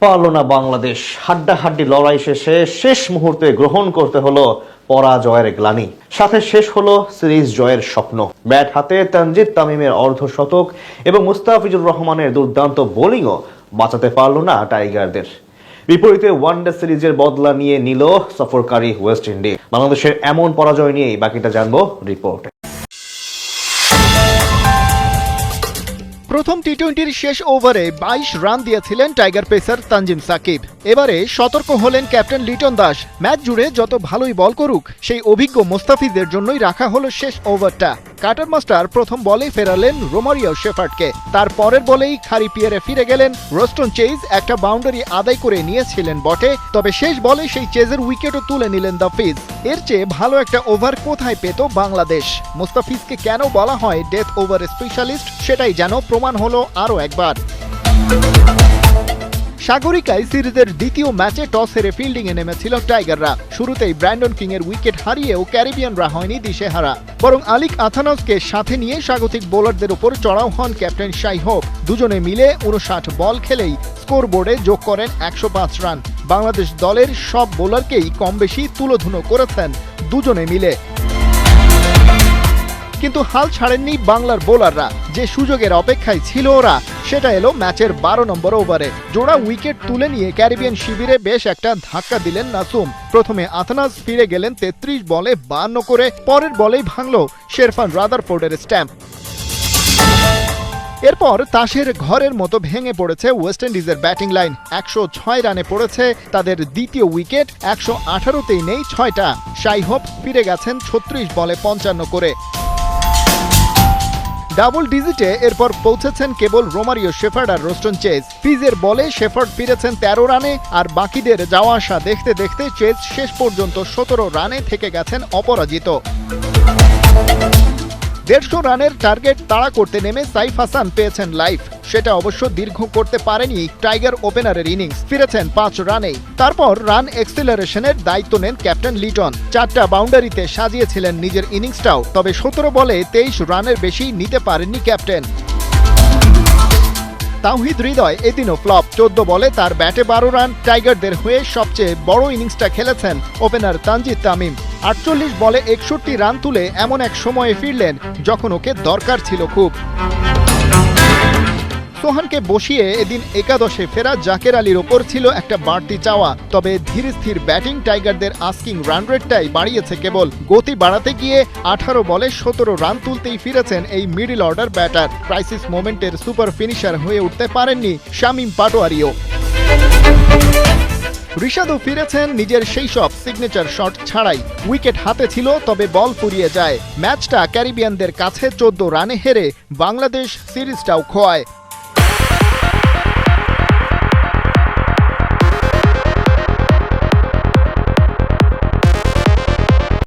পারল না বাংলাদেশ। হাড্ডাহাড্ডি লড়াই শেষে শেষ মুহূর্তে গ্রহণ করতে হলো পরাজয়ের গ্লানি, সাথে শেষ হলো সিরিজ জয়ের স্বপ্ন। ব্যাট হাতে তানজিদ তামিমের অর্ধশতক এবং মুস্তাফিজুর রহমানের দুর্দান্ত বোলিংও বাঁচাতে পারল না টাইগারদের। বিপরীতে ওয়ানডে সিরিজের বদলা নিয়ে নিল সফরকারী ওয়েস্ট ইন্ডিজ। বাংলাদেশের এমন পরাজয় নিয়েই বাকিটা জানবো রিপোর্টে। প্রথম টি-20-র শেষ ওভারে 22 রান দিয়েছিলেন টাইগার পেসার তানজিম সাকিব। এবারে সতর্ক হলেন ক্যাপ্টেন লিটন দাস। ম্যাচ জুড়ে যত ভালোই বল করুক, সেই অভিজ্ঞ মোস্তাফিজের জন্যই রাখা হলো শেষ ওভারটা। কাটার মাস্টার প্রথম বলেই ফেরালেন রোমারিও শেফার্ডকে। তার পরের বলেই খারি পিয়ারে ফিরে গেলেন রোস্টন চেজ। একটা বাউন্ডারি আদায় করে নিয়েছিলেন বটে, তবে শেষ বলে সেই চেজের উইকেটও তুলে নিলেন দ্য ফিজ। এর চেয়ে ভালো একটা ওভার কোথায় পেত বাংলাদেশ? মুস্তাফিজকে কেন বলা হয় ডেথ ওভার স্পেশালিস্ট, সেটাই যেন প্রমাণ হলো আরও একবার। সাগরিকায় সিরিজের দ্বিতীয় ম্যাচে টস হেরে ফিল্ডিংয়ে নেমেছিল টাইগাররা। শুরুতেই ব্র্যান্ডন কিং এর উইকেট হারিয়েও ক্যারিবিয়ানরা হয়নি দিশেহারা, বরং আলিক আথানাসকে সাথে নিয়ে স্বাগতিক বোলারদের উপর চড়াও হন ক্যাপ্টেন শাই হোপ। দুজনে মিলে 59 বল খেলেই স্কোরবোর্ডে যোগ করেন 105 রান। বাংলাদেশ দলের সব বোলারকেই কম বেশি তুলোধুনো করেছেন দুজনে মিলে। কিন্তু হাল ছাড়েননি বাংলার বোলাররা। যে সুযোগের অপেক্ষায় ছিল ওরা, সেটা এলো ম্যাচের 12 নম্বর ওভারে। জোড়া উইকেট তুলে নিয়ে ক্যারিবিয়ান শিবিরে বেশ একটা ধাক্কা দিলেন নাসুম। প্রথমে আথানাস ফিরে গেলেন 33 বলে 52 করে, পরের বলেই ভাঙল শেরফান রাদারফোর্ডের স্ট্যাম্প। এরপর তাসের ঘরের মতো ভেঙে পড়েছে ওয়েস্ট ইন্ডিজের ব্যাটিং লাইন। 106 রানে পড়েছে তাদের দ্বিতীয় উইকেট, 118তেই নেই 6টা। শাই হোপ ফিরে গেছেন 36 বলে 55 করে। ডাবল ডিজিটে এরপর পৌঁছেছেন কেবল রোমারিও শেফার্ড আর রোস্টন চেজ। ফিজের বলে শেফার্ড ফিরেছেন 13 রানে, আর বাকিদের যাওয়া আসা দেখতে দেখতে চেজ শেষ পর্যন্ত 17 রানে থেকে গেছেন অপরাজিত। 150 রানের টার্গেট তাড়া করতে নেমে সাইফ হাসান পেয়েছেন লাইফ। সেটা অবশ্য দীর্ঘ করতে পারেনি টাইগার ওপেনারের ইনিংস, ফিরেছেন 5 রানেই। তারপর রান এক্সেলারেশনের দায়িত্ব নেন ক্যাপ্টেন লিটন। 4টা বাউন্ডারিতে সাজিয়েছিলেন নিজের ইনিংসটাও, তবে 17 বলে 23 রানের বেশি নিতে পারেননি ক্যাপ্টেন। তাওহিদ হৃদয় এদিনও ফ্লপ। 14 বলে তার ব্যাটে 12 রান। টাইগারদের হয়ে সবচেয়ে বড় ইনিংসটা খেলেছেন ওপেনার তানজিদ তামিম। 48 বলে 61 রান তুলে এমন এক সময়ে ফিরলেন যখন ওকে দরকার ছিল খুব। সোহানকে বসিয়ে এদিন একাদশে ফেরা জাকের আলীর ওপর ছিল একটা বাড়তি চাওয়া, তবে ধীর স্থির ব্যাটিং টাইগারদের আস্কিং রান রেটটাই বাড়িয়েছে কেবল। গতি বাড়াতে গিয়ে 18 বলে 17 রান তুলতেই ফিরেছেন এই মিডল অর্ডার ব্যাটার। ক্রাইসিস মোমেন্টের সুপার ফিনিশার হয়ে উঠতে পারেননি শামীম পাটোয়ারিও। ঋষাদও ফিরেছেন নিজের সেই সব সিগনেচার শট ছাড়াই। উইকেট হাতে ছিল, তবে বল ফুরিয়ে যায়। ম্যাচটা ক্যারিবিয়ানদের কাছে 14 রানে হেরে বাংলাদেশ সিরিজটাও খোয়ায়।